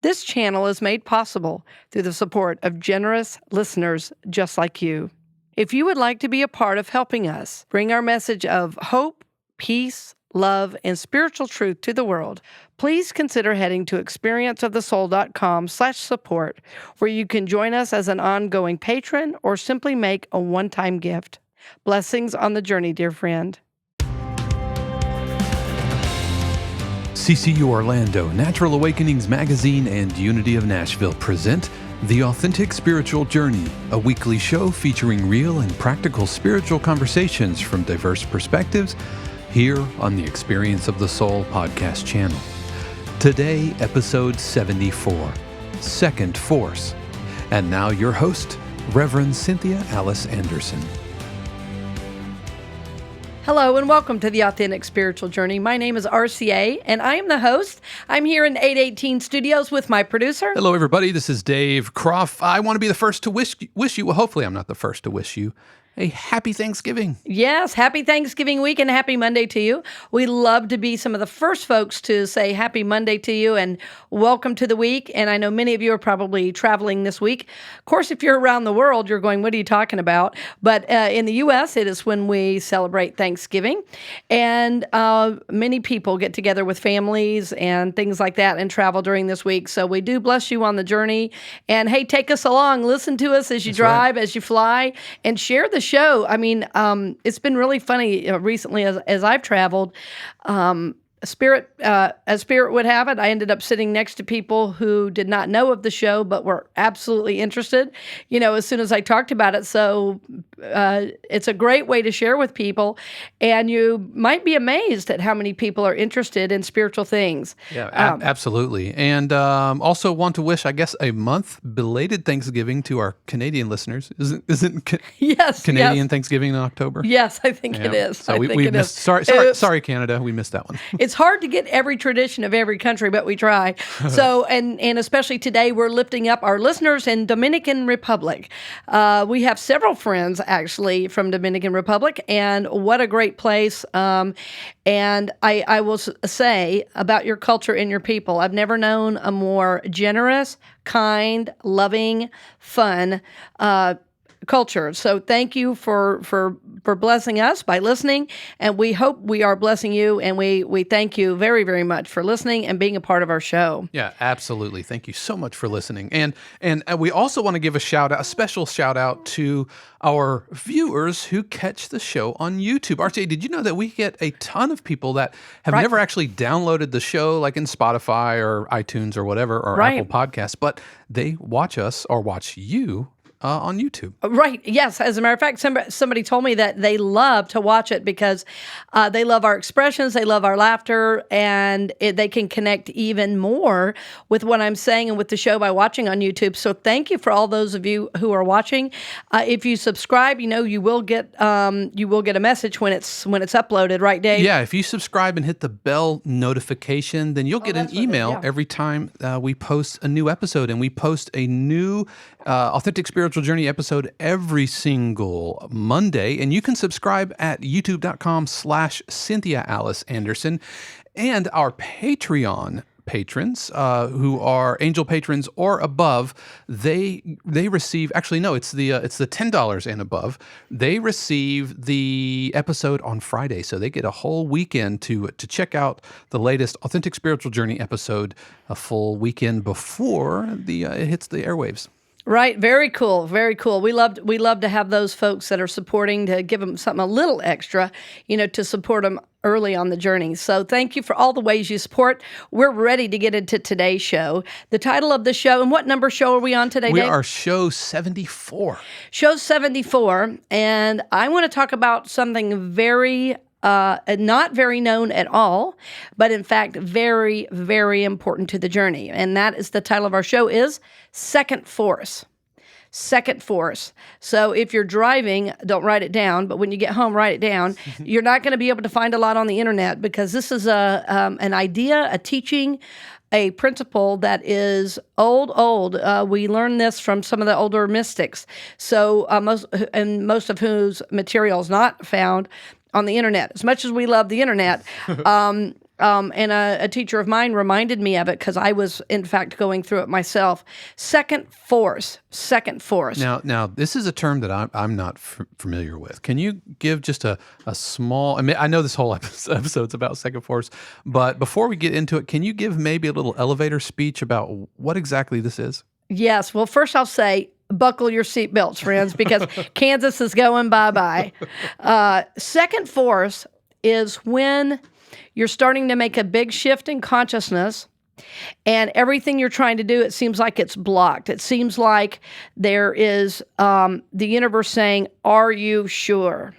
This channel is made possible through the support of generous listeners just like you. If you would like to be a part of helping us bring our message of hope, peace, love, and spiritual truth to the world, please consider heading to experienceofthesoul.com/support, where you can join us as an ongoing patron or simply make a one-time gift. Blessings on the journey, dear friend. CCU Orlando, Natural Awakenings Magazine, and Unity of Nashville present The Authentic Spiritual Journey, a weekly show featuring real and practical spiritual conversations from diverse perspectives here on the Experience of the Soul podcast channel. Today, episode 74, Second Force. And now your host, Reverend Cynthia Alice Anderson. Hello and welcome to the Authentic Spiritual Journey. My name is RCA and I am the host. I'm here in 818 Studios with my producer. Hello, everybody. This is Dave Croft. I want to be the first to wish you, well, hopefully I'm not the first to wish you, a happy Thanksgiving. Yes, happy Thanksgiving week and happy Monday to you. We love to be some of the first folks to say happy Monday to you and welcome to the week. And I know many of you are probably traveling this week. Of course, if you're around the world, you're going, what are you talking about? But in the U.S., it is when we celebrate Thanksgiving. And many people get together with families and things like that and travel during this week. So we do bless you on the journey. And hey, take us along. Listen to us as you drive, as you fly, and share the show. I mean, it's been really funny recently as I've traveled. As spirit would have it, I ended up sitting next to people who did not know of the show, but were absolutely interested, as soon as I talked about it. So it's a great way to share with people. And you might be amazed at how many people are interested in spiritual things. Yeah, absolutely. And also want to wish, I guess, a month belated Thanksgiving to our Canadian listeners. Isn't yes, Canadian Thanksgiving in October? Yes, I think it is. So we missed. Sorry, Canada, we missed that one. It's hard to get every tradition of every country, but we try. So, and especially today, we're lifting up our listeners in Dominican Republic. We have several friends, actually, from Dominican Republic, and what a great place. And I will say about your culture and your people, I've never known a more generous, kind, loving, fun culture. So thank you for blessing us by listening, and we hope we are blessing you, and we thank you very, very much for listening and being a part of our show. Yeah, absolutely. Thank you so much for listening. And we also want to give a special shout out to our viewers who catch the show on YouTube. RJ, did you know that we get a ton of people that have never actually downloaded the show, like in Spotify or iTunes or whatever, or Apple Podcasts, but they watch us or watch you on YouTube. Right. Yes. As a matter of fact, somebody told me that they love to watch it because they love our expressions, they love our laughter, and they can connect even more with what I'm saying and with the show by watching on YouTube. So thank you for all those of you who are watching. If you subscribe, you will get a message when it's uploaded. Right, Dave? Yeah. If you subscribe and hit the bell notification, then you'll get an email every time we post a new episode, and we post a new Authentic Spiritual Journey episode every single Monday, and you can subscribe at youtube.com/Cynthia Alice Anderson. And our Patreon patrons, who are angel patrons or above, they receive, actually no, it's the $10 and above. They receive the episode on Friday, so they get a whole weekend to check out the latest Authentic Spiritual Journey episode a full weekend before it hits the airwaves. Right. Very cool. Very cool. We love to have those folks that are supporting, to give them something a little extra, to support them early on the journey. So thank you for all the ways you support. We're ready to get into today's show. The title of the show, and what number show are we on today, Dave? We are show 74. Show 74. And I want to talk about something very not very known at all, but in fact, very, very important to the journey. And that is the title of our show is Second Force. Second Force. So if you're driving, don't write it down, but when you get home, write it down. You're not going to be able to find a lot on the internet because this is an idea, a teaching, a principle that is old. We learned this from some of the older mystics. So most of whose material is not found on the internet. As much as we love the internet, And a teacher of mine reminded me of it because I was, in fact, going through it myself. Second force. Now, this is a term that I'm not familiar with. Can you give just a small? I mean, I know this whole episode's about second force, but before we get into it, can you give maybe a little elevator speech about what exactly this is? Yes. Well, first I'll say, buckle your seatbelts, friends, because Kansas is going bye-bye. Second force is when you're starting to make a big shift in consciousness, and everything you're trying to do, it seems like it's blocked. It seems like there is the universe saying, are you sure?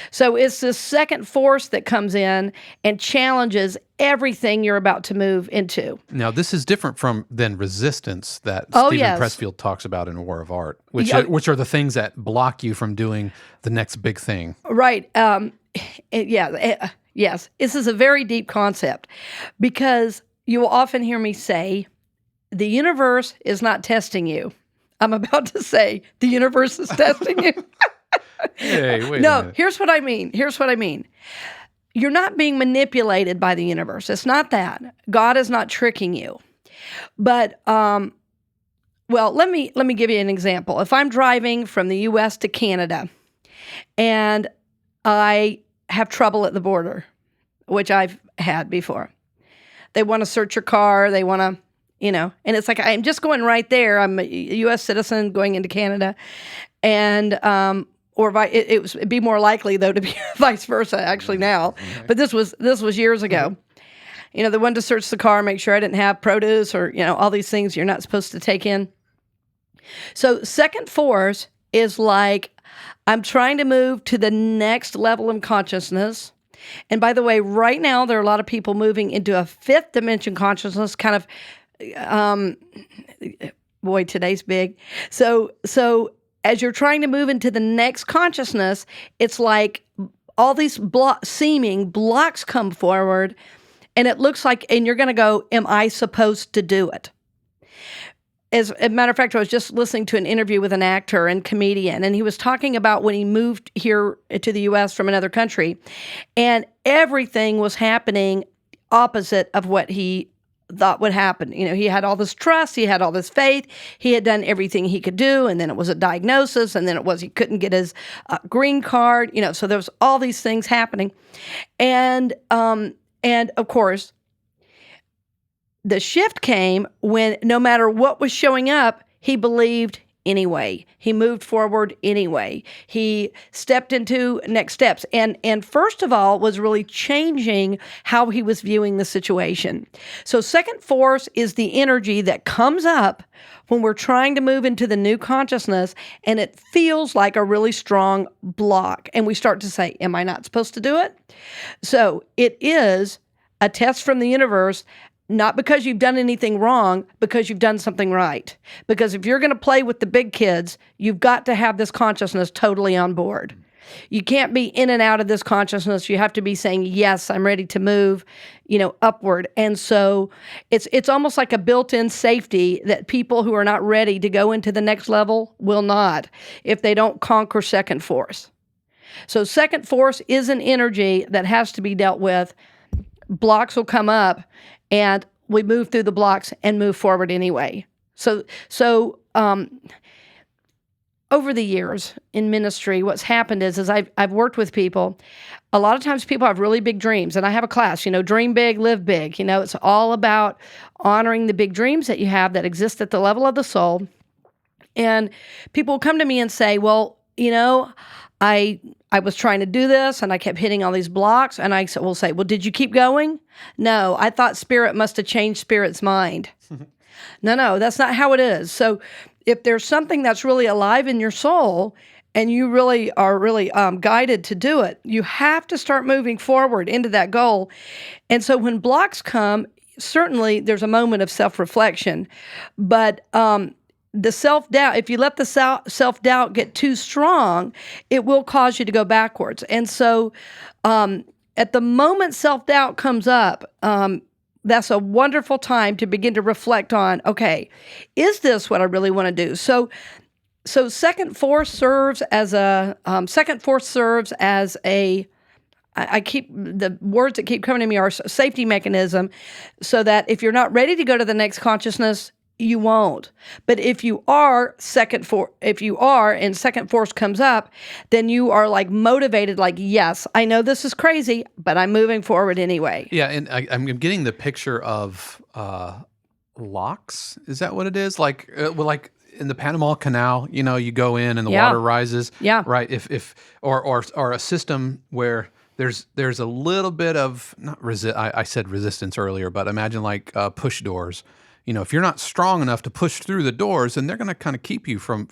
So it's this second force that comes in and challenges everything you're about to move into. Now, this is different than resistance that Stephen Pressfield talks about in War of Art, which are the things that block you from doing the next big thing. Right. Yes. This is a very deep concept because you will often hear me say, the universe is not testing you. I'm about to say, the universe is testing you. Hey, wait a minute. Here's what I mean. You're not being manipulated by the universe. It's not that. God is not tricking you. But, well, let me give you an example. If I'm driving from the U.S. to Canada and I have trouble at the border, which I've had before. They want to search your car. They want to, and it's like, I'm just going right there. I'm a U.S. citizen going into Canada. And, it'd be more likely, though, to be vice versa, actually, now. But this was years ago. They wanted to search the car, make sure I didn't have produce or, all these things you're not supposed to take in. So second force is like, I'm trying to move to the next level of consciousness. And by the way, right now, there are a lot of people moving into a fifth dimension consciousness, kind of, boy, today's big. So as you're trying to move into the next consciousness, it's like all these seeming blocks come forward, and it looks like, and you're going to go, am I supposed to do it? As a matter of fact, I was just listening to an interview with an actor and comedian, and he was talking about when he moved here to the U.S. from another country, and everything was happening opposite of what he thought would happen. He had all this trust, he had all this faith, he had done everything he could do, and then it was a diagnosis, and then it was he couldn't get his green card, so there was all these things happening. And of course, the shift came when no matter what was showing up, he believed anyway. He moved forward anyway. He stepped into next steps. And first of all, was really changing how he was viewing the situation. So second force is the energy that comes up when we're trying to move into the new consciousness, and it feels like a really strong block. And we start to say, am I not supposed to do it? So it is a test from the universe, not because you've done anything wrong, because you've done something right. Because if you're going to play with the big kids, you've got to have this consciousness totally on board. You can't be in and out of this consciousness. You have to be saying, yes, I'm ready to move, upward. And so it's almost like a built-in safety that people who are not ready to go into the next level will not if they don't conquer second force. So second force is an energy that has to be dealt with. Blocks will come up, and we move through the blocks and move forward anyway. So over the years in ministry, what's happened is I've worked with people. A lot of times people have really big dreams, and I have a class, dream big, live big. It's all about honoring the big dreams that you have that exist at the level of the soul. And people will come to me and say, well, I was trying to do this and I kept hitting all these blocks, and I will say, well, did you keep going? No, I thought Spirit must have changed Spirit's mind. No, that's not how it is. So if there's something that's really alive in your soul and you really are guided to do it, you have to start moving forward into that goal. And so when blocks come, certainly there's a moment of self-reflection, but the self-doubt, if you let the self-doubt get too strong, it will cause you to go backwards. And so at the moment self-doubt comes up, that's a wonderful time to begin to reflect on, okay, is this what I really want to do? So second force serves as a I keep the words that keep coming to me are safety mechanism, so that if you're not ready to go to the next consciousness, you won't. But if you are and second force comes up, then you are like motivated, like, yes, I know this is crazy, but I'm moving forward anyway. Yeah, and I'm getting the picture of locks. Is that what it is? Like, like in the Panama Canal, you go in and the water rises. Yeah. Right. If or a system where there's a little bit of not resist. I said resistance earlier, but imagine like push doors. If you're not strong enough to push through the doors, then they're going to kind of keep you from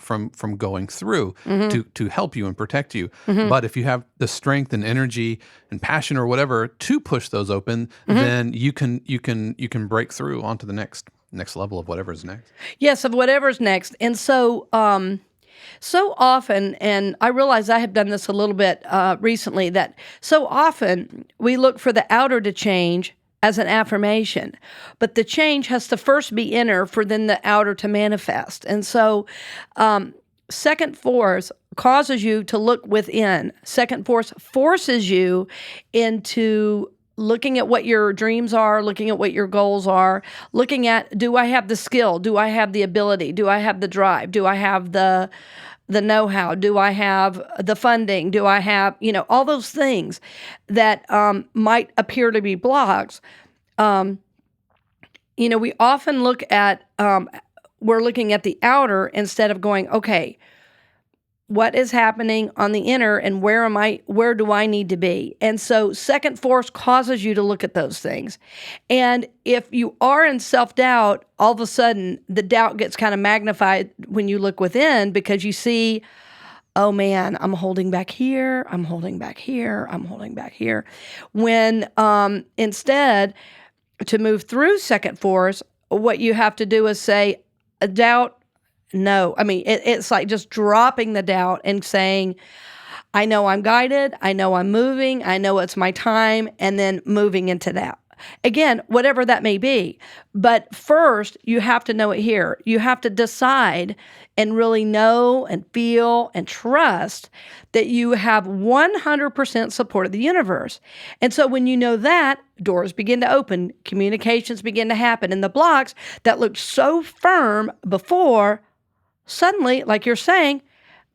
going through to help you and protect you. But if you have the strength and energy and passion or whatever to push those open, then you can break through onto the next level of whatever's next. Yes, of whatever's next. And so so often, and I realize I have done this a little bit recently, that so often we look for the outer to change as an affirmation, but the change has to first be inner for then the outer to manifest. And so second force causes you to look within. Second force forces you into looking at what your dreams are, looking at what your goals are, looking at, do I have the skill? Do I have the ability? Do I have the drive? Do I have the know-how? Do I have the funding? Do I have, all those things that might appear to be blocks? We often look at, we're looking at the outer instead of going, okay, what is happening on the inner and where do I need to be? And so second force causes you to look at those things. And if you are in self-doubt, all of a sudden the doubt gets kind of magnified when you look within, because you see, oh man, I'm holding back here, I'm holding back here, I'm holding back here. When instead, to move through second force, what you have to do is say, doubt, no. I mean, it's like just dropping the doubt and saying, I know I'm guided, I know I'm moving, I know it's my time, and then moving into that. Again, whatever that may be. But first, you have to know it here. You have to decide and really know and feel and trust that you have 100% support of the universe. And so when you know that, doors begin to open, communications begin to happen, and the blocks that looked so firm before, suddenly, like you're saying,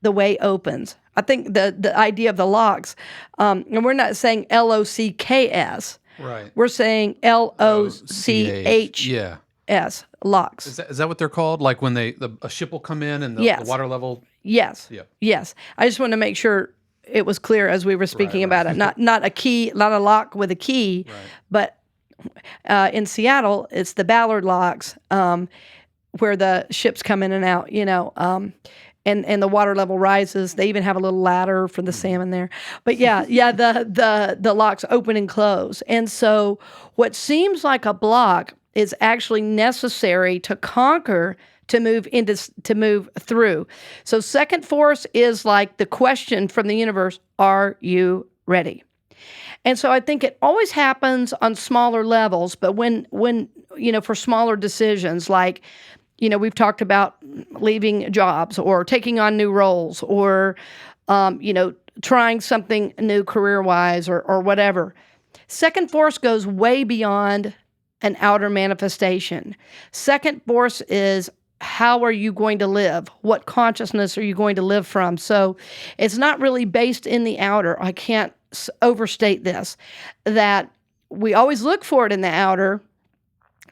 the way opens. I think the idea of the locks, and we're not saying LOCKS. Right. We're saying LOCHS. Yeah. Locks. Is that what they're called? Like when a ship will come in and the water level? Yes. Yeah. Yes. I just want to make sure it was clear as we were speaking about it. Not a key, not a lock with a key, but in Seattle, it's the Ballard locks, where the ships come in and out, and the water level rises. They even have a little ladder for the salmon there. But the locks open and close. And so what seems like a block is actually necessary to conquer, to move through. So second force is like the question from the universe, are you ready? And so I think it always happens on smaller levels, but when for smaller decisions, like, we've talked about leaving jobs or taking on new roles or, trying something new career-wise or whatever. Second force goes way beyond an outer manifestation. Second force is, how are you going to live? What consciousness are you going to live from? So it's not really based in the outer. I can't overstate this, that we always look for it in the outer,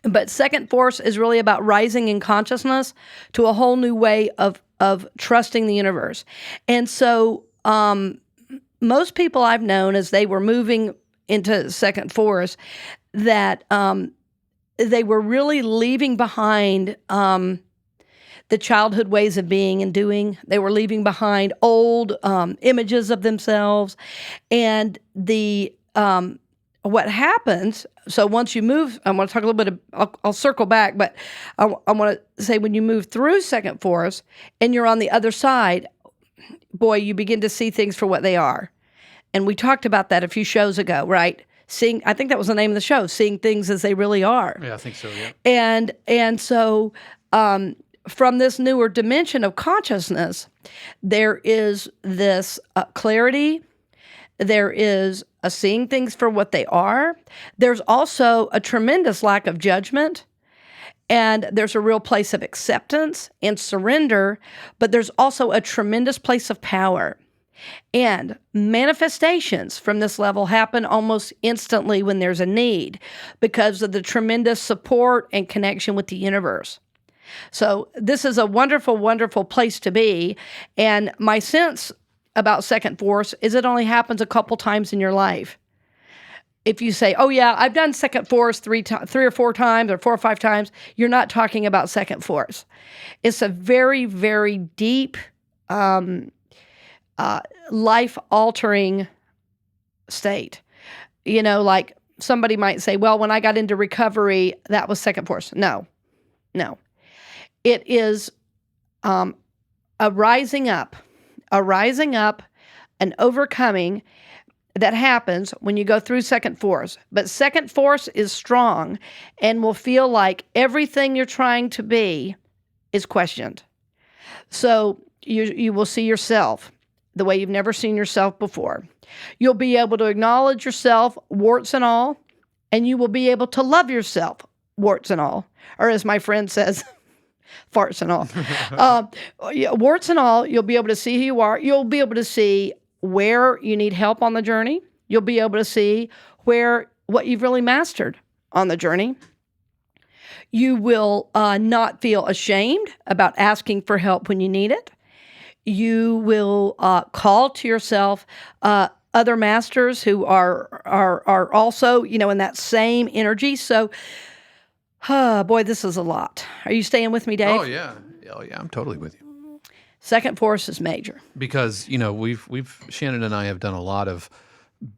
but second force is really about rising in consciousness to a whole new way of trusting the universe. And so most people I've known, as they were moving into second force, that they were really leaving behind the childhood ways of being and doing. They were leaving behind old images of themselves. And what happens, so once you move, I want to talk a little bit, I'll circle back, but I want to say when you move through second force and you're on the other side, boy, you begin to see things for what they are. And we talked about that a few shows ago, right? I think that was the name of the show, Seeing Things as They Really Are. Yeah, I think so, yeah. And so from this newer dimension of consciousness, there is this clarity, There is a seeing things for what they are. There's also a tremendous lack of judgment. And there's a real place of acceptance and surrender, but there's also a tremendous place of power. And manifestations from this level happen almost instantly when there's a need because of the tremendous support and connection with the universe. So this is a wonderful, wonderful place to be. And my sense about second force is it only happens a couple times in your life. If you say, oh yeah, I've done second force three or four times or 4 or 5 times, you're not talking about second force. It's a very, very deep, life-altering state. Like somebody might say, well, when I got into recovery, that was second force. No. It is a rising up, an overcoming that happens when you go through second force. But second force is strong and will feel like everything you're trying to be is questioned. So you will see yourself the way you've never seen yourself before. You'll be able to acknowledge yourself, warts and all, and you will be able to love yourself, warts and all. Or as my friend says, farts and all. Warts and all, you'll be able to see who you are. You'll be able to see where you need help on the journey. You'll be able to see what you've really mastered on the journey. You will not feel ashamed about asking for help when you need it. You will call to yourself other masters who are also, in that same energy. So, boy, this is a lot. Are you staying with me, Dave? Oh yeah, I'm totally with you. Second force is major because we've Shannon and I have done a lot of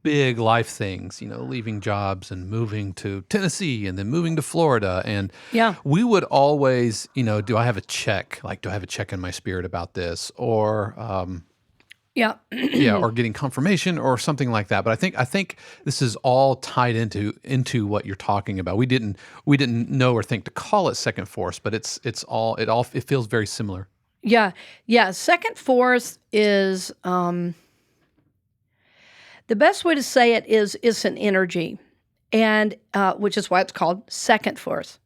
big life things, leaving jobs and moving to Tennessee and then moving to Florida, and we would always, do I have a check? Like, do I have a check in my spirit about this, or or getting confirmation or something like that. But I think this is all tied into what you're talking about. We didn't know or think to call it second force, but it feels very similar. Yeah. Second force is the best way to say it is it's an energy, and which is why it's called second force.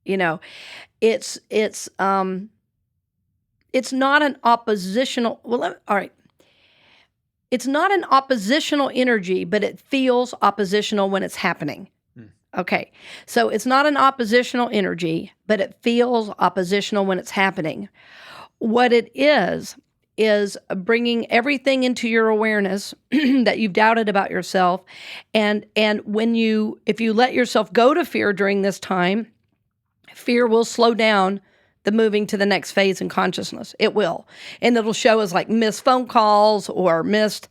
It's not an oppositional. Well, all right. It's not an oppositional energy, but it feels oppositional when it's happening. Okay. So it's not an oppositional energy, but it feels oppositional when it's happening. What it is bringing everything into your awareness that you've doubted about yourself. And if you let yourself go to fear during this time, fear will slow down the moving to the next phase in consciousness. It will. And it'll show as like missed phone calls or missed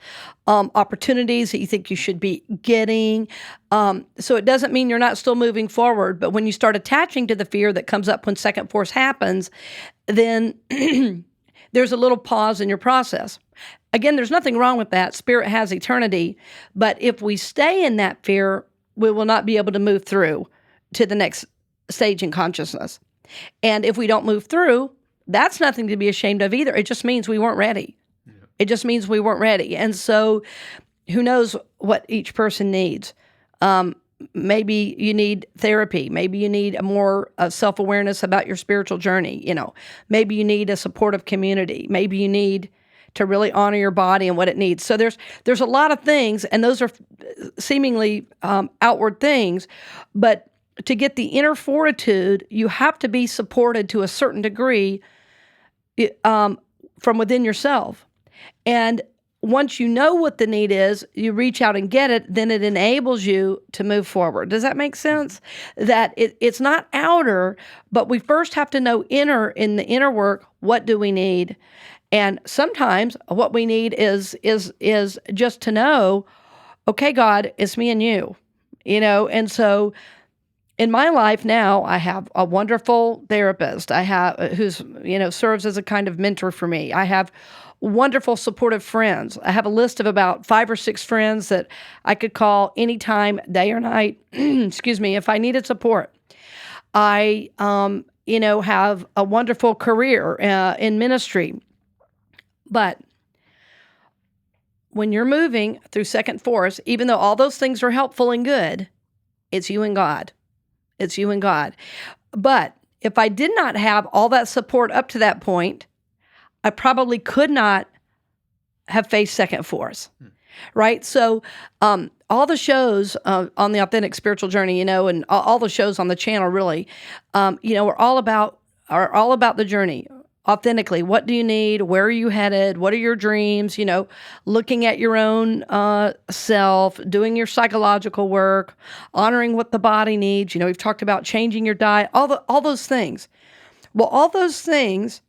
opportunities that you think you should be getting. So it doesn't mean you're not still moving forward, but when you start attaching to the fear that comes up when second force happens, then there's a little pause in your process. Again, there's nothing wrong with that. Spirit has eternity. But if we stay in that fear, we will not be able to move through to the next stage in consciousness. And if we don't move through, that's nothing to be ashamed of either. It just means we weren't ready. Yeah. It just means we weren't ready. And so who knows what each person needs. Maybe you need therapy. Maybe you need a more self-awareness about your spiritual journey. Maybe you need a supportive community. Maybe you need to really honor your body and what it needs. So there's a lot of things, and those are seemingly outward things, but to get the inner fortitude, you have to be supported to a certain degree from within yourself. And once you know what the need is, you reach out and get it, then it enables you to move forward. Does that make sense? That it's not outer, but we first have to know in the inner work, what do we need? And sometimes what we need is just to know, okay, God, it's me and you, and so in my life now, I have a wonderful therapist. I have who's serves as a kind of mentor for me. I have wonderful supportive friends. I have a list of about 5 or 6 friends that I could call anytime, day or night. Excuse me, if I needed support. I have a wonderful career in ministry, but when you're moving through second force, even though all those things are helpful and good, it's you and God. It's you and God. But if I did not have all that support up to that point, I probably could not have faced second force, right? So all the shows on the Authentic Spiritual Journey, and all the shows on the channel really, are all about the journey. Authentically, what do you need? Where are you headed? What are your dreams? Looking at your own self, doing your psychological work, honoring what the body needs. We've talked about changing your diet, all those things. Well, all those things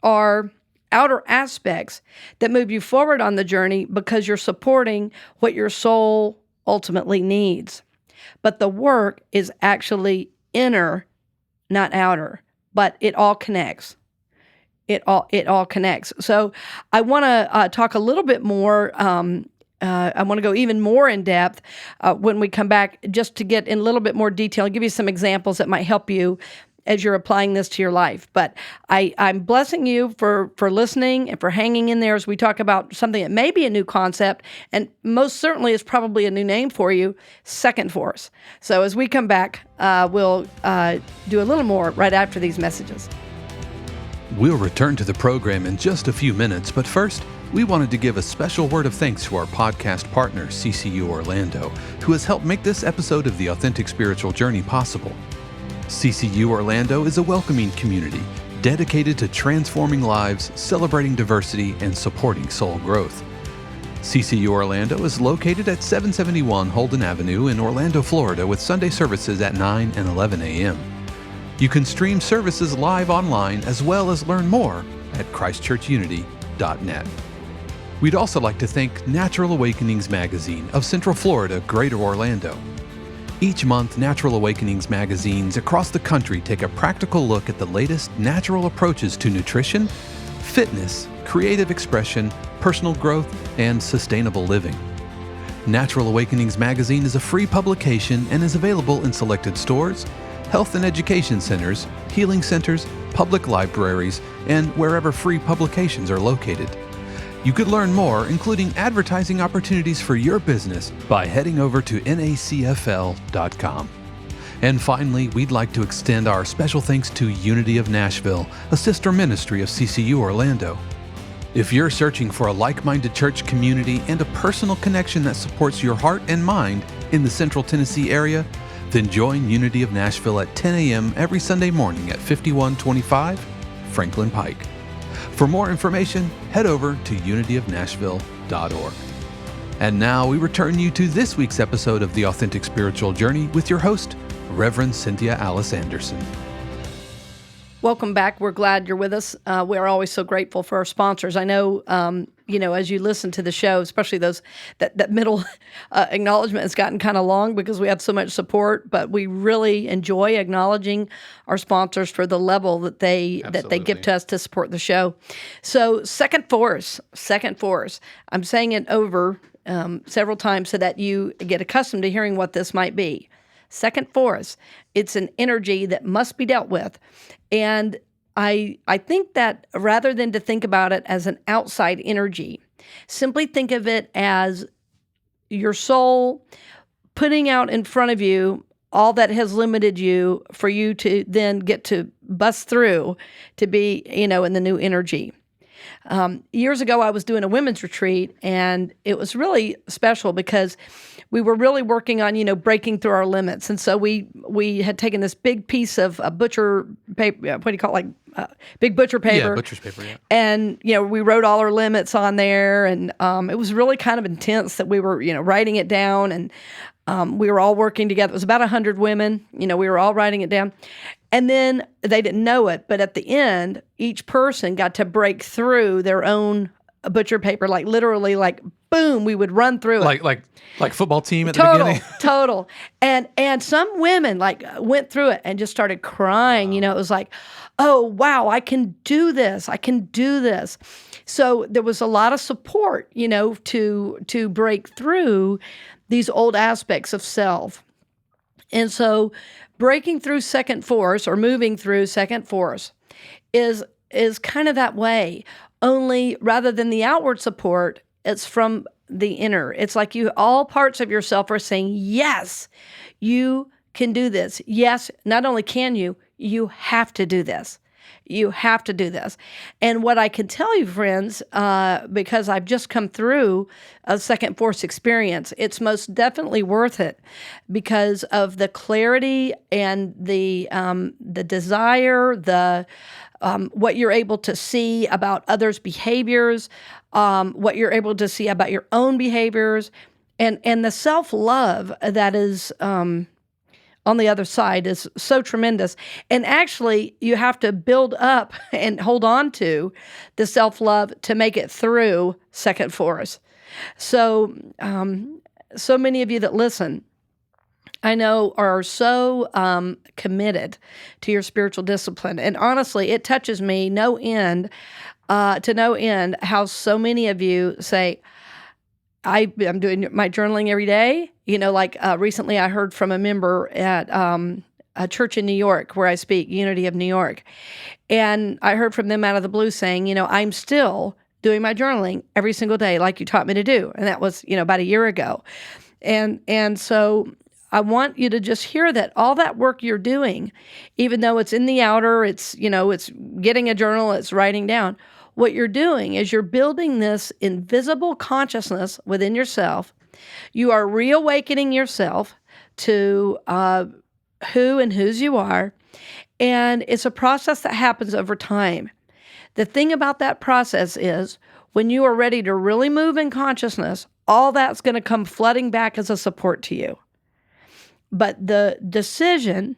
are outer aspects that move you forward on the journey because you're supporting what your soul ultimately needs. But the work is actually inner, not outer, but it all connects. It all connects. So I want to talk a little bit more. I want to go even more in depth when we come back, just to get in a little bit more detail and give you some examples that might help you as you're applying this to your life. But I'm blessing you for listening and for hanging in there as we talk about something that may be a new concept, and most certainly is probably a new name for you, second force. So as we come back, we'll do a little more right after these messages. We'll return to the program in just a few minutes, but first, we wanted to give a special word of thanks to our podcast partner, CCU Orlando, who has helped make this episode of the Authentic Spiritual Journey possible. CCU Orlando is a welcoming community dedicated to transforming lives, celebrating diversity, and supporting soul growth. CCU Orlando is located at 771 Holden Avenue in Orlando, Florida, with Sunday services at 9 and 11 a.m. You can stream services live online as well as learn more at christchurchunity.net. We'd also like to thank Natural Awakenings Magazine of Central Florida, Greater Orlando. Each month, Natural Awakenings magazines across the country take a practical look at the latest natural approaches to nutrition, fitness, creative expression, personal growth, and sustainable living. Natural Awakenings magazine is a free publication and is available in selected stores, health and education centers, healing centers, public libraries, and wherever free publications are located. You could learn more, including advertising opportunities for your business, by heading over to nacfl.com. And finally, we'd like to extend our special thanks to Unity of Nashville, a sister ministry of CCU Orlando. If you're searching for a like-minded church community and a personal connection that supports your heart and mind in the Central Tennessee area, then join Unity of Nashville at 10 a.m. every Sunday morning at 5125 Franklin Pike. For more information, head over to unityofnashville.org. And now we return you to this week's episode of The Authentic Spiritual Journey with your host, Reverend Cynthia Alice Anderson. Welcome back. We're glad you're with us. We're always so grateful for our sponsors. I know, as you listen to the show, especially that middle acknowledgement has gotten kind of long because we have so much support, but we really enjoy acknowledging our sponsors for the level that they give to us to support the show. So second force. I'm saying it over several times so that you get accustomed to hearing what this might be. Second force, it's an energy that must be dealt with. And I think that rather than to think about it as an outside energy, simply think of it as your soul putting out in front of you all that has limited you for you to then get to bust through to be, in the new energy. Years ago, I was doing a women's retreat, and it was really special because we were really working on, breaking through our limits. And so we had taken this big piece of butcher paper, what do you call it, big butcher paper. Yeah, butcher's paper, yeah. And, we wrote all our limits on there. And it was really kind of intense that we were, writing it down. And we were all working together. It was about 100 women. We were all writing it down. And then they didn't know it, but at the end, each person got to break through their own butcher paper, like literally, like boom, we would run through it. Like football team at the beginning? Total. And some women went through it and just started crying. Wow. It was like, oh, wow, I can do this. So there was a lot of support, to break through these old aspects of self. And so breaking through second force or moving through second force is kind of that way. Only rather than the outward support, It's from the inner. It's like all parts of yourself are saying, yes, you can do this. Yes, not only can you have to do this. You have to do this. And what I can tell you, friends, because I've just come through a second force experience, it's most definitely worth it because of the clarity and the desire, what you're able to see about others' behaviors, what you're able to see about your own behaviors, and the self-love that is on the other side is so tremendous. And actually, you have to build up and hold on to the self-love to make it through second force. So, so many of you that listen, I know are so committed to your spiritual discipline. And honestly, it touches me to no end how so many of you say, I'm doing my journaling every day. Recently I heard from a member at a church in New York where I speak, Unity of New York. And I heard from them out of the blue saying, I'm still doing my journaling every single day like you taught me to do. And that was, about a year ago. And so I want you to just hear that all that work you're doing, even though it's in the outer, it's getting a journal, it's writing down. What you're doing is you're building this invisible consciousness within yourself. You are reawakening yourself to who and whose you are. And it's a process that happens over time. The thing about that process is when you are ready to really move in consciousness, all that's going to come flooding back as a support to you. But the decision,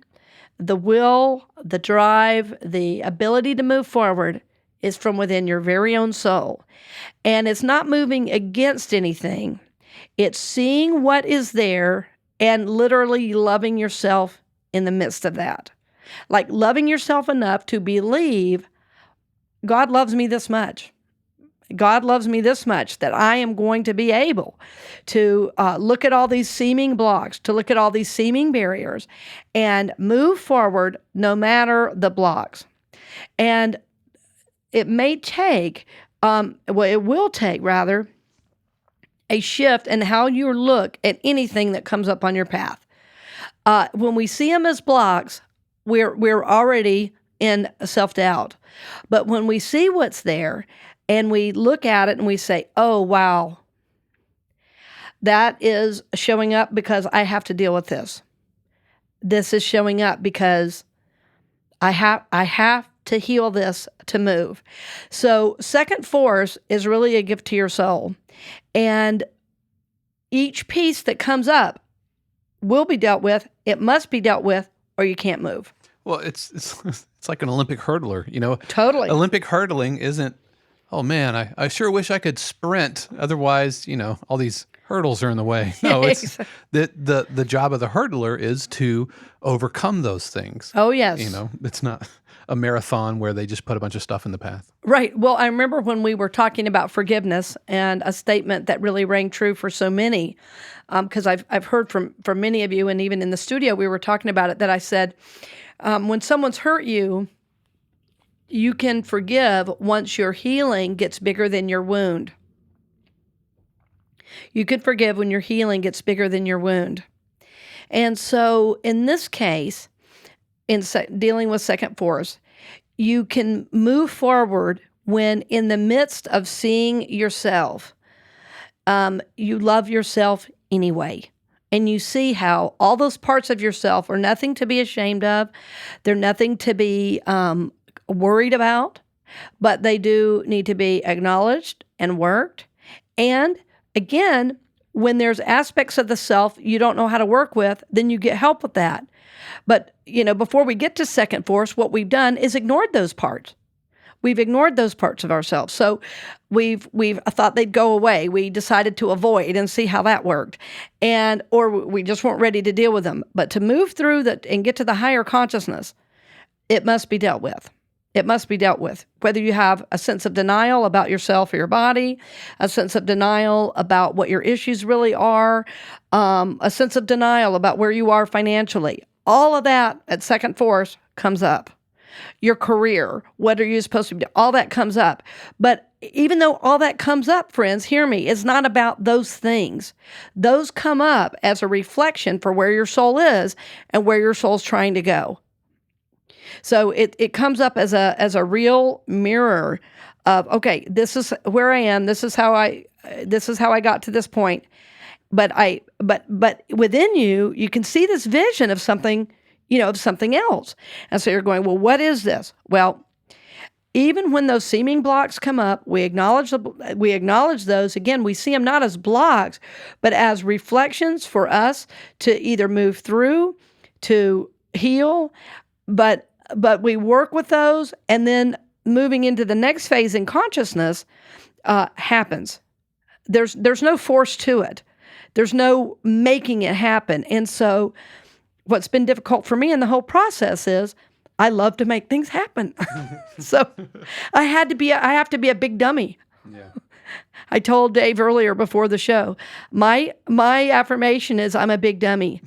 the will, the drive, the ability to move forward is from within your very own soul. And it's not moving against anything. It's seeing what is there and literally loving yourself in the midst of that. Like loving yourself enough to believe God loves me this much. God loves me this much that I am going to be able to look at all these seeming blocks, to look at all these seeming barriers and move forward no matter the blocks. And it may take, it will take rather, a shift in how you look at anything that comes up on your path. When we see them as blocks, we're already in self-doubt. But when we see what's there and we look at it and we say, oh, wow, that is showing up because I have to deal with this. This is showing up because I have to heal this to move. So second force is really a gift to your soul. And each piece that comes up will be dealt with. It must be dealt with or you can't move. Well, it's like an Olympic hurdler, Totally. Olympic hurdling isn't, oh man, I sure wish I could sprint. Otherwise, all these hurdles are in the way. No, it's the job of the hurdler is to overcome those things. Oh, yes. It's not a marathon where they just put a bunch of stuff in the path. Right. Well, I remember when we were talking about forgiveness and a statement that really rang true for so many, because I've heard from many of you, and even in the studio we were talking about it, that I said, when someone's hurt you, you can forgive once your healing gets bigger than your wound. You can forgive when your healing gets bigger than your wound. And so in this case, in dealing with second force, you can move forward when in the midst of seeing yourself, you love yourself anyway. And you see how all those parts of yourself are nothing to be ashamed of. They're nothing to be worried about, but they do need to be acknowledged and worked. And again, when there's aspects of the self you don't know how to work with, then you get help with that. But, before we get to second force, what we've done is ignored those parts. We've ignored those parts of ourselves. So we've thought they'd go away. We decided to avoid and see how that worked. Or we just weren't ready to deal with them. But to move through that and get to the higher consciousness, it must be dealt with. It must be dealt with. Whether you have a sense of denial about yourself or your body, a sense of denial about what your issues really are, a sense of denial about where you are financially. All of that at second force comes up. your career, what are you supposed to be doing? All that comes up. But even though all that comes up, friends, hear me, it's not about those things. Those come up as a reflection for where your soul is and where your soul's trying to go. So it comes up as a real mirror of, okay, this is where I am. This is how I got to this point. But within you, you can see this vision of something, of something else. And so you're going, well, what is this? Well, even when those seeming blocks come up, we acknowledge those. Again, we see them not as blocks, but as reflections for us to either move through, to heal, but we work with those, and then moving into the next phase in consciousness happens. There's no force to it. There's no making it happen. And so what's been difficult for me in the whole process is I love to make things happen. So I have to be a big dummy. Yeah. I told Dave earlier before the show, my affirmation is I'm a big dummy.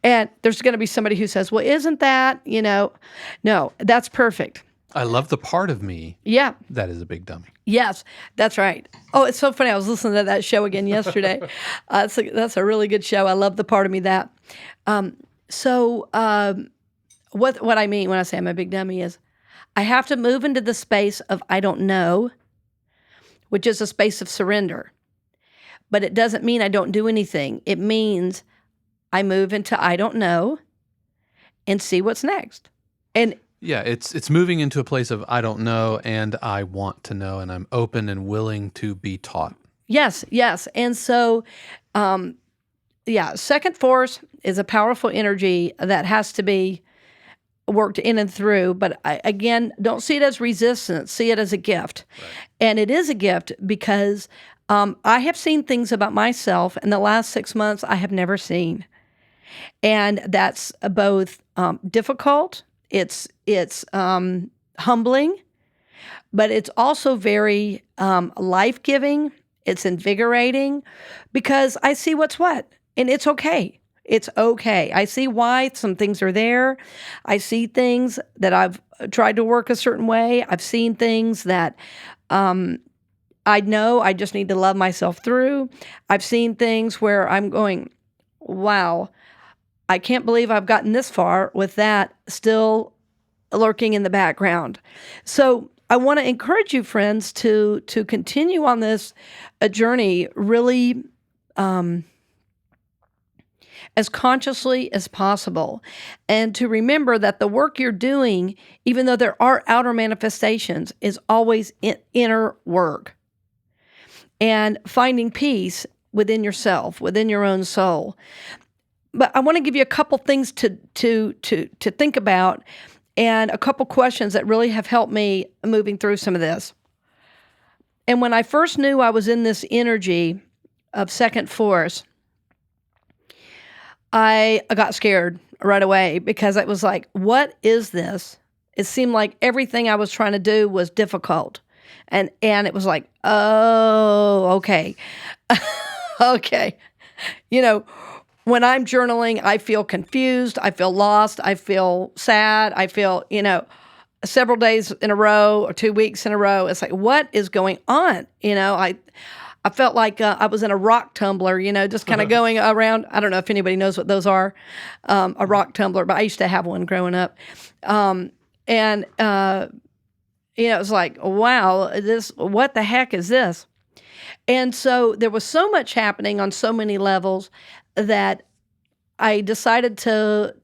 And there's going to be somebody who says, well, isn't that, no, that's perfect. I love the part of me. Yeah. That is a big dummy. Yes, that's right. Oh, it's so funny. I was listening to that show again yesterday. That's a really good show. I love the part of me that. What I mean when I say I'm a big dummy is I have to move into the space of I don't know, which is a space of surrender. But it doesn't mean I don't do anything. It means I move into I don't know and see what's next. And yeah, it's moving into a place of I don't know and I want to know, and I'm open and willing to be taught. Yes. And so, second force is a powerful energy that has to be worked in and through. But again, don't see it as resistance. See it as a gift. Right. And it is a gift because I have seen things about myself in the last 6 months I have never seen. And that's both difficult. It's humbling, but it's also very life-giving. It's invigorating because I see what's what, and it's okay. It's okay. I see why some things are there. I see things that I've tried to work a certain way. I've seen things that I know I just need to love myself through. I've seen things where I'm going, wow, I can't believe I've gotten this far with that still lurking in the background. So I want to encourage you, friends, to continue on this journey really as consciously as possible, and to remember that the work you're doing, even though there are outer manifestations, is always inner work. And finding peace within yourself, within your own soul. But I want to give you a couple things to think about, and a couple questions that really have helped me moving through some of this. And when I first knew I was in this energy of second force, I got scared right away because it was like, what is this? It seemed like everything I was trying to do was difficult. And it was like, oh, okay. Okay. When I'm journaling, I feel confused, I feel lost, I feel sad, I feel, several days in a row or 2 weeks in a row. It's like, what is going on? I felt like I was in a rock tumbler, just kind of going around. I don't know if anybody knows what those are, a rock tumbler, but I used to have one growing up. It was like, wow, what the heck is this? And so there was so much happening on so many levels that I decided to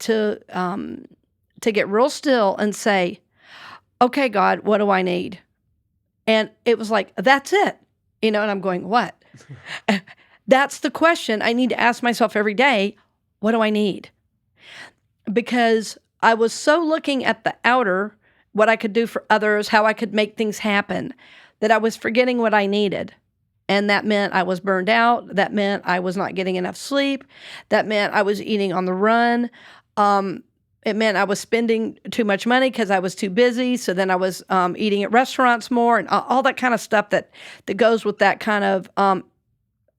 get real still and say, okay, God, what do I need? And it was like, that's it. And I'm going, what? That's the question I need to ask myself every day. What do I need? Because I was so looking at the outer, what I could do for others, how I could make things happen, that I was forgetting what I needed. And that meant I was burned out. That meant I was not getting enough sleep. That meant I was eating on the run. It meant I was spending too much money because I was too busy. So then I was eating at restaurants more and all that kind of stuff that goes with that kind of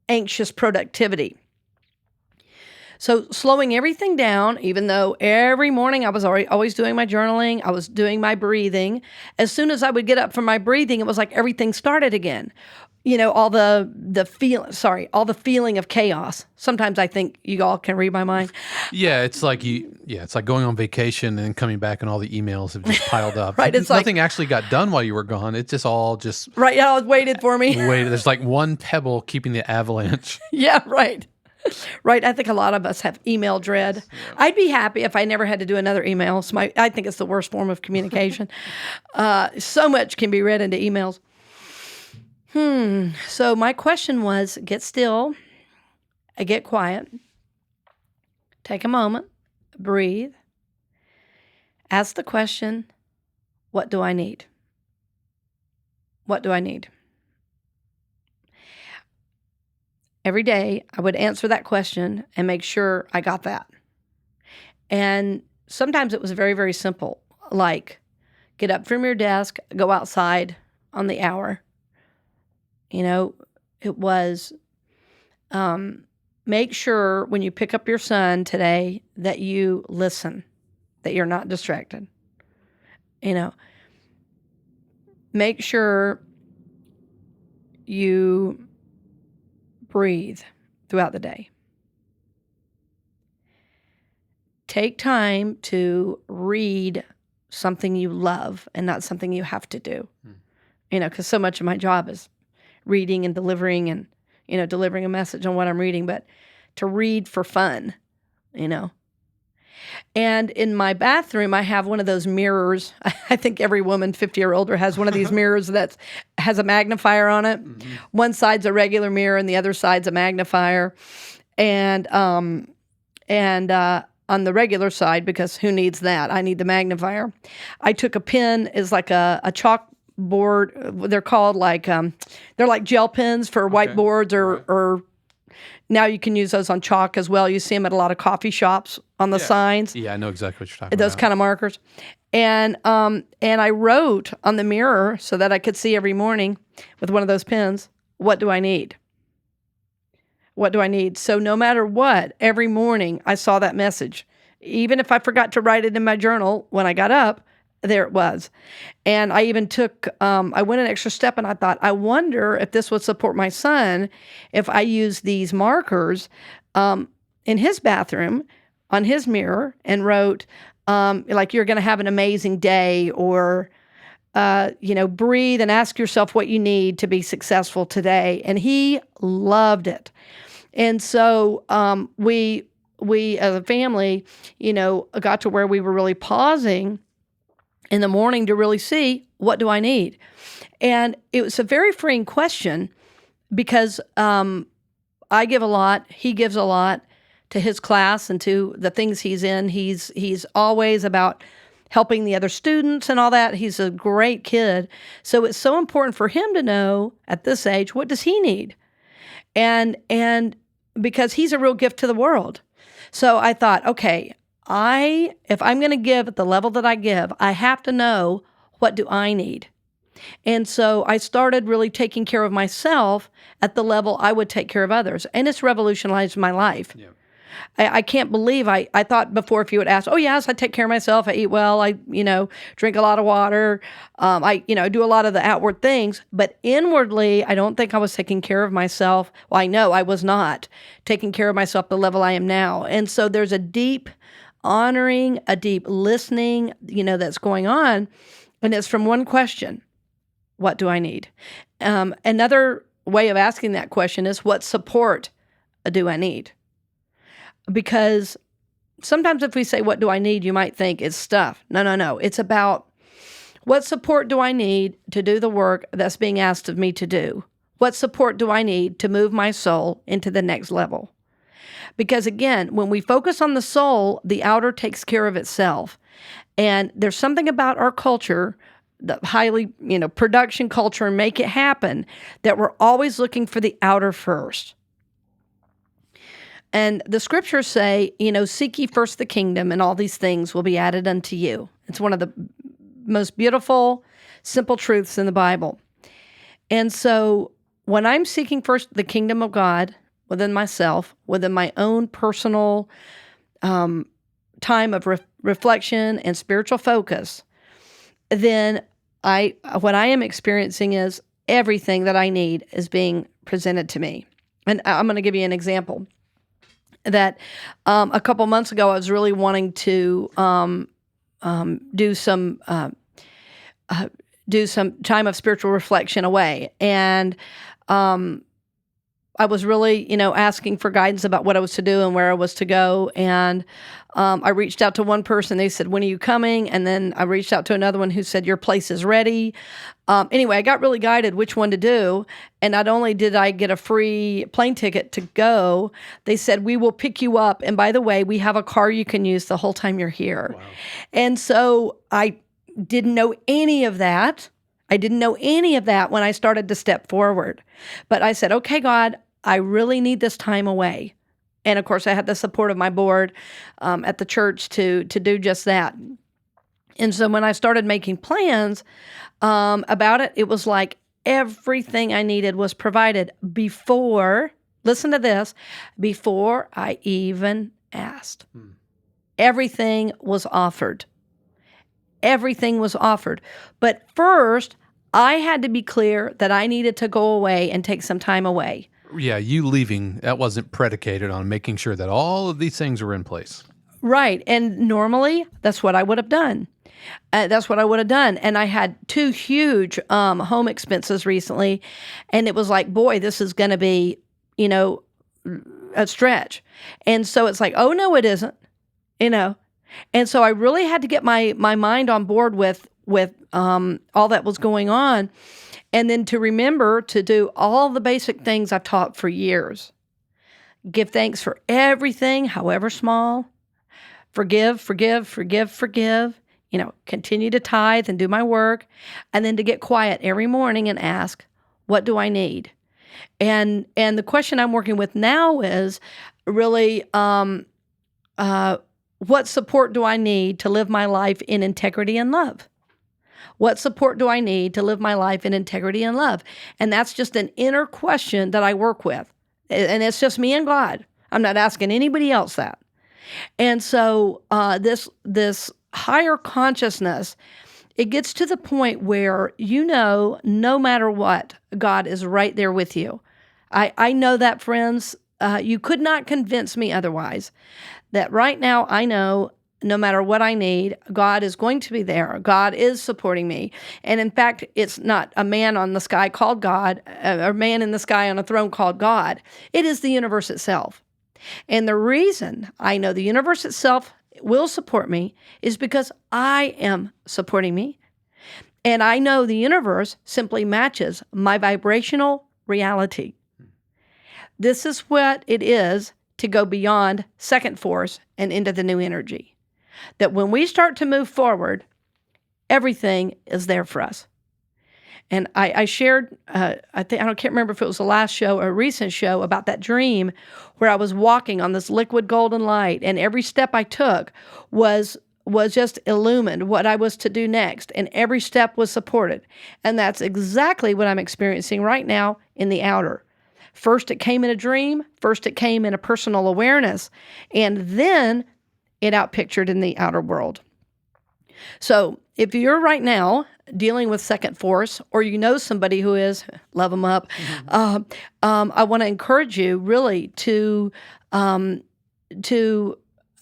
anxious productivity. So slowing everything down, even though every morning I was always doing my journaling, I was doing my breathing. As soon as I would get up from my breathing, it was like everything started again. All the feeling of chaos. Sometimes I think you all can read my mind. Yeah, it's like going on vacation and coming back and all the emails have just piled up. Right, it's nothing actually got done while you were gone. It's just all right. Yeah, it waited for me. There's like one pebble keeping the avalanche. Yeah, right. Right. I think a lot of us have email dread. Yeah. I'd be happy if I never had to do another email. I think it's the worst form of communication. So much can be read into emails. So my question was, get still, get quiet, take a moment, breathe, ask the question, what do I need? What do I need? Every day, I would answer that question and make sure I got that. And sometimes it was very, very simple, like get up from your desk, go outside on the hour. It was make sure when you pick up your son today that you listen, that you're not distracted. Make sure you breathe throughout the day. Take time to read something you love and not something you have to do. Because so much of my job is reading and delivering and, delivering a message on what I'm reading, but to read for fun, And in my bathroom, I have one of those mirrors. I think every woman 50 or older has one of these mirrors that has a magnifier on it. Mm-hmm. One side's a regular mirror and the other side's a magnifier. And on the regular side, because who needs that? I need the magnifier. I took a pen, is like a chalkboard. They're called they're like gel pens for whiteboards or now you can use those on chalk as well. You see them at a lot of coffee shops on the signs. Yeah, I know exactly what you're talking about. Those kind of markers. And I wrote on the mirror so that I could see every morning with one of those pens, what do I need? What do I need? So no matter what, every morning I saw that message. Even if I forgot to write it in my journal when I got up, there it was. And I even I went an extra step and I thought, I wonder if this would support my son if I use these markers in his bathroom on his mirror and wrote, you're going to have an amazing day, or, breathe and ask yourself what you need to be successful today. And he loved it. And so we as a family, got to where we were really pausing in the morning to really see, what do I need? And it was a very freeing question because I give a lot, he gives a lot to his class and to the things he's in. He's always about helping the other students and all that. He's a great kid. So it's so important for him to know at this age, what does he need? And because he's a real gift to the world. So I thought, okay, if I'm going to give at the level that I give, I have to know, what do I need? And so I started really taking care of myself at the level I would take care of others. And it's revolutionized my life. Yeah. I can't believe I thought before, if you would ask, oh yes, I take care of myself. I eat well. I, drink a lot of water. I do a lot of the outward things, but inwardly, I don't think I was taking care of myself. Well, I know I was not taking care of myself at the level I am now. And so there's a deep honoring, a deep listening, that's going on. And it's from one question: what do I need? Another way of asking that question is, what support do I need? Because sometimes if we say, what do I need? You might think it's stuff. No. It's about, what support do I need to do the work that's being asked of me to do? What support do I need to move my soul into the next level? Because again, when we focus on the soul, the outer takes care of itself. And there's something about our culture, the highly, production culture, and make it happen, that we're always looking for the outer first. And the scriptures say, seek ye first the kingdom, and all these things will be added unto you. It's one of the most beautiful, simple truths in the Bible. And so when I'm seeking first the kingdom of God, within myself, within my own personal time of reflection and spiritual focus, then what I am experiencing is everything that I need is being presented to me. And I'm going to give you an example that a couple months ago, I was really wanting to do some time of spiritual reflection away. And I was really, asking for guidance about what I was to do and where I was to go. And I reached out to one person. They said, "When are you coming?" And then I reached out to another one who said, "Your place is ready." Anyway, I got really guided which one to do. And not only did I get a free plane ticket to go, they said, "We will pick you up. And by the way, we have a car you can use the whole time you're here." Wow. And so I didn't know any of that. I didn't know any of that when I started to step forward. But I said, "Okay, God, I really need this time away." And of course, I had the support of my board at the church to do just that. And so when I started making plans about it, it was like everything I needed was provided before, listen to this, before I even asked. Everything was offered. Everything was offered. But first, I had to be clear that I needed to go away and take some time away. Yeah, you leaving, that wasn't predicated on making sure that all of these things were in place. Right. And normally, that's what I would have done. That's what I would have done. And I had 2 huge home expenses recently. And it was like, boy, this is going to be, a stretch. And so it's like, oh, no, it isn't, And so I really had to get my mind on board with all that was going on. And then to remember to do all the basic things I've taught for years. Give thanks for everything, however small. Forgive. Continue to tithe and do my work. And then to get quiet every morning and ask, what do I need? And the question I'm working with now is really, what support do I need to live my life in integrity and love? What support do I need to live my life in integrity and love? And that's just an inner question that I work with. And it's just me and God. I'm not asking anybody else that. And so this higher consciousness, it gets to the point where no matter what, God is right there with you. I know that, friends. You could not convince me otherwise. That right now I know no matter what I need, God is going to be there. God is supporting me. And in fact, it's not a man on the sky called God, or man in the sky on a throne called God. It is the universe itself. And the reason I know the universe itself will support me is because I am supporting me. And I know the universe simply matches my vibrational reality. This is what it is to go beyond second force and into the new energy. That when we start to move forward, everything is there for us. And I shared, I can't remember if it was the last show or a recent show about that dream where I was walking on this liquid golden light, and every step I took was just illumined what I was to do next, and every step was supported. And that's exactly what I'm experiencing right now in the outer. First, it came in a dream. First, it came in a personal awareness. And then it outpictured in the outer world. So if you're right now dealing with second force, or somebody who is, love them up, I want to encourage you really to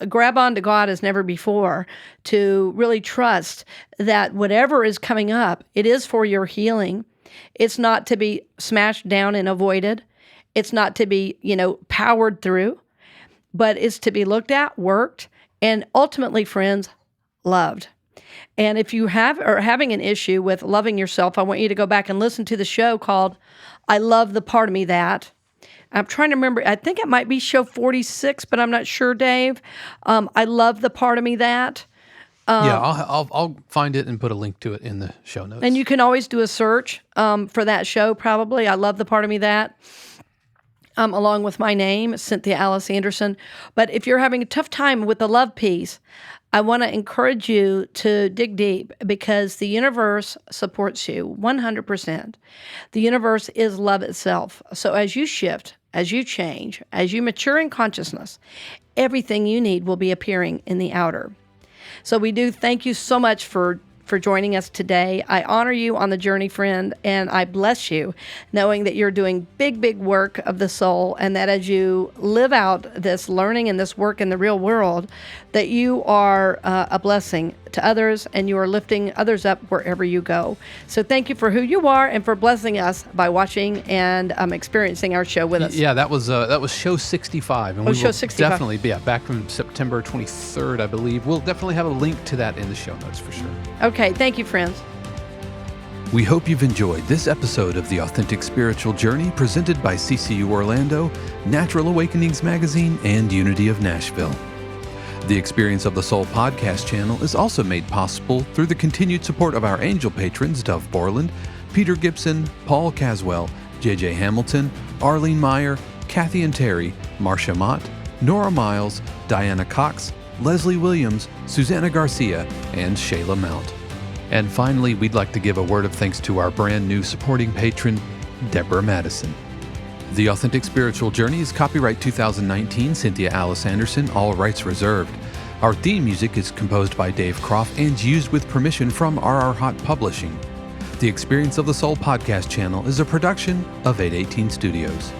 grab onto God as never before, to really trust that whatever is coming up, it is for your healing. It's not to be smashed down and avoided. It's not to be, powered through, but it's to be looked at, worked, and ultimately, friends, loved. And if you are having an issue with loving yourself, I want you to go back and listen to the show called I Love the Part of Me That. I'm trying to remember. I think it might be show 46, but I'm not sure, Dave. I love the part of me that. I'll find it and put a link to it in the show notes. And you can always do a search for that show, probably. I love the part of me that. Along with my name, Cynthia Alice Anderson. But if you're having a tough time with the love piece, I want to encourage you to dig deep, because the universe supports you 100%. The universe is love itself. So as you shift as you change, as you mature in consciousness, everything you need will be appearing in the outer. So we do thank you so much for joining us today. I honor you on the journey, friend, and I bless you, knowing that you're doing big, big work of the soul, and that as you live out this learning and this work in the real world, that you are a blessing to others, and you are lifting others up wherever you go. So thank you for who you are and for blessing us by watching and experiencing our show with us. Yeah, that was show 65. And we show will 65. Definitely, back from September 23rd, I believe. We'll definitely have a link to that in the show notes for sure. Okay, thank you, friends. We hope you've enjoyed this episode of The Authentic Spiritual Journey presented by CCU Orlando, Natural Awakenings Magazine, and Unity of Nashville. The Experience of the Soul podcast channel is also made possible through the continued support of our angel patrons Dove Borland, Peter Gibson, Paul Caswell, J.J. Hamilton, Arlene Meyer, Kathy and Terry, Marcia Mott, Nora Miles, Diana Cox, Leslie Williams, Susanna Garcia, and Shayla Mount. And finally, we'd like to give a word of thanks to our brand new supporting patron, Deborah Madison. The Authentic Spiritual Journey is copyright 2019, Cynthia Alice Anderson, all rights reserved. Our theme music is composed by Dave Croft and used with permission from RR Hot Publishing. The Experience of the Soul podcast channel is a production of 818 Studios.